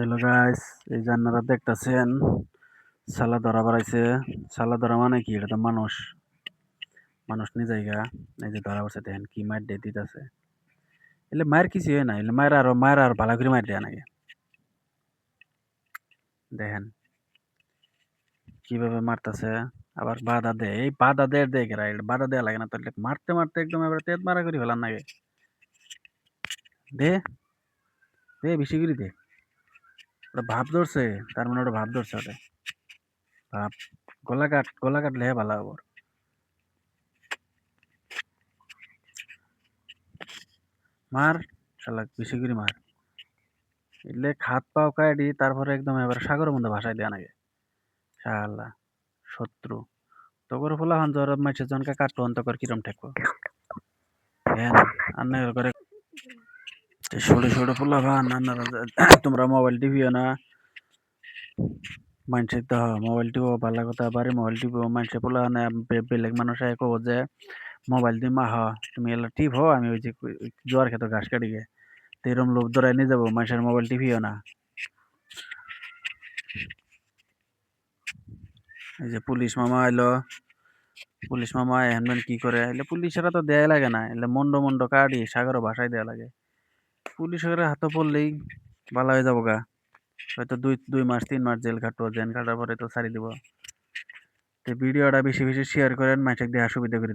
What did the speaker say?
Hello guys, এই যে আপনারা দেখতেছেন সালা ধরা বাড়াইছে। সালা ধরা মানে কি? এটা তো মানুষ মানুষ নি জায়গা। এই যে ধরা পড়ছে দেখেন কি মার দিয়ে দিতেছে। এলে মায়ের কিছু হয় না, এলে মায়ের আর ভালো করে মার দেয় নাকি দেখেন কিভাবে মারতেছে। আবার বাধা দেয়, এই বাধা দেয় দেখে এটা বাধা দেওয়া লাগে না তো মারতে মারতে একদম এবার তেজ মারা করে ফেলার নাকি দে দে বেশি করে দে। ওটা ভাব ধরছে, তার মানে ওটা ভাব ধরছে। ওটা ভাব গলা কাটলে ভালো হবো। মার শালা বেশি করে মার। এলে খাত পাও কাটি তারপরে একদম এবার সাগরের মধ্যে ভাসায় দেয়া নাকি শালা শত্রু তগর ফোলা হন জ্বর মাইছে জনকে কাটলো অন্তকর কিরম ঠেকবো হ্যাঁ আন্না করে ষোলো ষোলো ফোলা ভান তোমরা মোবাইল টিভিও না মানছে তো মোবাইল টিপো ভালো কথা বাড়ি মোবাইল টিপো মানছে পোলা না বেলেগ মানুষ এক যে মোবাইল দিয়ে মা হ তুমি এলা টিপ হো আমি ওই যে জোয়ার খেতো ঘাস কাটি গে তো এরম লোভ ধরাই নিয়ে যাবো মানুষের মোবাইল টিভিও না। এই যে পুলিশ মামা এখন কি করে এলে পুলিশেরা তো দেয়া লাগে না এলে মন্ড মন্ড কাটি সাগরও ভাষায় দেয়া লাগে পুলিশের হাতে পড়লেই ভালো হয়ে যাবো গা হয়তো দুই দুই মাস 3 মাস জেল খাটবো জেল খাটার পরে তো ছাড়ি দিব। তো ভিডিওটা বেশি বেশি শেয়ার করেন মানুষের দেওয়ার সুবিধা করে